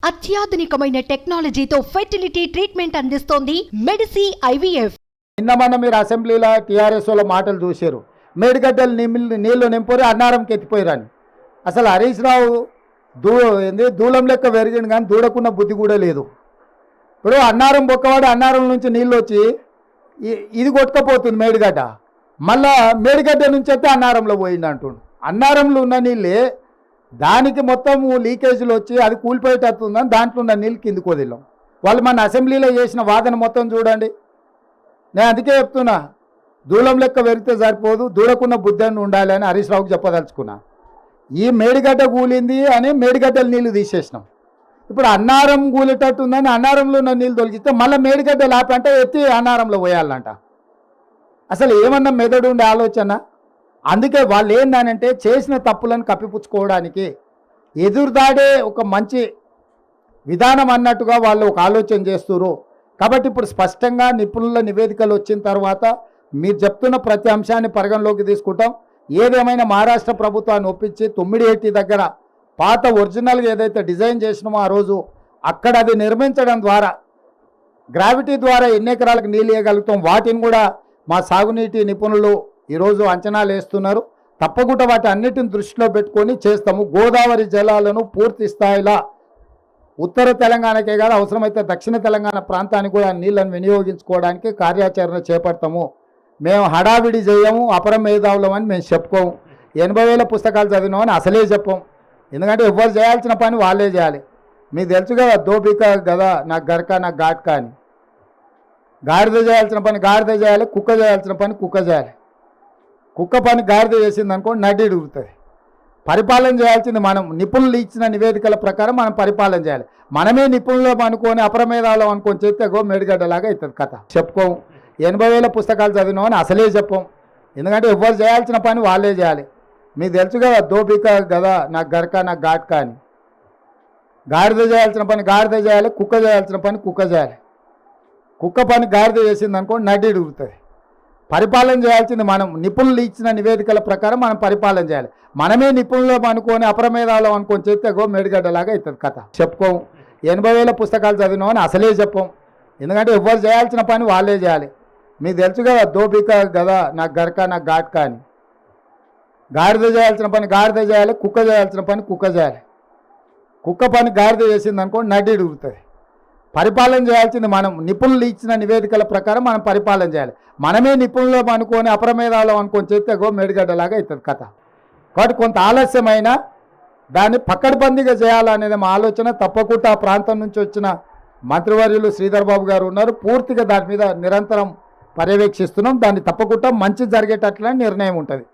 అత్యాధునికమైన టెక్నాలజీతో fertility treatment అందిస్తోంది Medici IVF. నిన్న మీరు అసెంబ్లీలో టీఆర్ఎస్ వాళ్ళ మాటలు చూశారు. మేడిగడ్డలు నీళ్లు నింపరి అన్నారంకి ఎత్తిపోయారని. అసలు హరీష్ రావు దూలం లెక్క పెరిగింది కానీ దూడకున్న బుద్ధి కూడా లేదు. ఇప్పుడు అన్నారం బొక్కవాడు అన్నారం నుంచి నీళ్ళు వచ్చి ఇది కొట్టుకపోతుంది మేడిగడ్డ, మళ్ళా మేడిగడ్డ నుంచి అయితే అన్నారంలో పోయింది అంటుండు. అన్నారంలో ఉన్న నీళ్ళే దానికి మొత్తం లీకేజీలు వచ్చి అది కూలిపోయేటట్టుందని దాంట్లో ఉన్న నీళ్ళు కిందికి వదిలాం. వాళ్ళు మన అసెంబ్లీలో చేసిన వాదన మొత్తం చూడండి. నేను అందుకే చెప్తున్నా, దూలం లెక్క పెరిగితే సరిపోదు, దూడకున్న బుద్ధాన్ని ఉండాలి అని హరీష్ రావుకి చెప్పదలుచుకున్నా. ఈ మేడిగడ్డ కూలింది అని మేడిగడ్డల నీళ్లు తీసేసినాం. ఇప్పుడు అన్నారం కూలేటట్టు ఉందని అన్నారంలో ఉన్న నీళ్ళు తొలగిస్తే మళ్ళీ మేడిగడ్డ లాపంటే ఎత్తి అన్నారంలో పోయాలంట. అసలు ఏమన్నా మెదడు ఉండే ఆలోచన? అందుకే వాళ్ళు ఏందనంటే చేసిన తప్పులను కప్పిపుచ్చుకోవడానికి ఎదురుదాడే ఒక మంచి విధానం అన్నట్టుగా వాళ్ళు ఒక ఆలోచన చేస్తున్నారు. కాబట్టి ఇప్పుడు స్పష్టంగా నిపుణుల నివేదికలు వచ్చిన తర్వాత మీరు చెప్తున్న ప్రతి అంశాన్ని పరిగణలోకి తీసుకుంటాం. ఏదేమైనా మహారాష్ట్ర ప్రభుత్వాన్ని ఒప్పించి 980 దగ్గర పాత ఒరిజినల్గా ఏదైతే డిజైన్ చేసినామో ఆ రోజు అక్కడ అది నిర్మించడం ద్వారా గ్రావిటీ ద్వారా ఎన్ని ఎకరాలకు నీళ్ళు ఇవ్వగలుగుతాం, వాటిని కూడా మా సాగునీటి నిపుణులు ఈరోజు అంచనాలు వేస్తున్నారు. తప్పకుండా వాటి అన్నిటిని దృష్టిలో పెట్టుకొని చేస్తాము. గోదావరి జలాలను పూర్తి స్థాయిలో ఉత్తర తెలంగాణకే కాదు, అవసరమైతే దక్షిణ తెలంగాణ ప్రాంతానికి కూడా నీళ్ళను వినియోగించుకోవడానికి కార్యాచరణ చేపడతాము. మేము హడావిడి చేయము, అపరం మేధావులం అని మేము చెప్పుకోము. 80,000 పుస్తకాలు చదివినామని అసలే చెప్పం. ఎందుకంటే ఎవరు చేయాల్సిన పని వాళ్ళే చేయాలి. మీకు తెలుసు కదా, దోపిక కదా నాకు గరక నాకు ఘాట్కా అని. గాడిద చేయాల్సిన పని గాడిద చేయాలి, కుక్క చేయాల్సిన పని కుక్క చేయాలి. కుక్క పని గాడిద చేసింది అనుకోండి నడ్డి ఉడుగుతుంది. పరిపాలన చేయాల్సింది మనం. నిపుణులు ఇచ్చిన నివేదికల ప్రకారం మనం పరిపాలన చేయాలి. మనమే నిపుణులు అనుకొని అపరమేధావులం అనుకొని చెప్తే మేడిగడ్డలాగా అవుతుంది కథ. చెప్పుకోము. 80,000 పుస్తకాలు చదివినామని అసలే చెప్పం. ఎందుకంటే ఎవరు చేయాల్సిన పని వాళ్ళే చేయాలి. మీకు తెలుసు కదా, దోపిక కదా నాకు గరక నాకు ఘాట్కా అని. గాడిద చేయాల్సిన పని గాడిద చేయాలి, కుక్క చేయాల్సిన పని కుక్క చేయాలి. కుక్క పని గాడిద చేసింది అనుకోండి నడ్డి ఉడుగుతుంది. పరిపాలన చేయాల్సింది మనం. నిపుణులు ఇచ్చిన నివేదికల ప్రకారం మనం పరిపాలన చేయాలి. మనమే నిపుణులు అనుకొని అపరమేధావులం అనుకొని చెప్తే మేడిగడ్డలాగా అవుతుంది కథ. చెప్పుకోము. 80,000 పుస్తకాలు చదివినామని అసలే చెప్పం. ఎందుకంటే ఎవరు చేయాల్సిన పని వాళ్ళే చేయాలి. మీకు తెలుసు కదా, దోపిక కదా నాకు గరక నాకు ఘాట్కా అని. గాడిద చేయాల్సిన పని గాడిద చేయాలి, కుక్క చేయాల్సిన పని కుక్క చేయాలి. కుక్క పని గాడిద చేసింది అనుకోండి నడ్డి ఉడుగుతుంది. పరిపాలన చేయాల్సింది మనం. నిపుణులు ఇచ్చిన నివేదికల ప్రకారం మనం పరిపాలన చేయాలి. మనమే నిపుణులు అనుకొని అపరమేధావులం అనుకొని చెప్తే మేడిగడ్డలాగా అవుతుంది కథ. కాబట్టి కొంత ఆలస్యమైన దాన్ని పక్కడబందీగా చేయాలనేది మా ఆలోచన. తప్పకుండా ఆ ప్రాంతం నుంచి వచ్చిన మంత్రివర్యులు శ్రీధర్ బాబు గారు ఉన్నారు. పూర్తిగా దాని మీద నిరంతరం పర్యవేక్షిస్తున్నాం. దాన్ని తప్పకుండా మంచి జరిగేటట్లనే నిర్ణయం ఉంటుంది.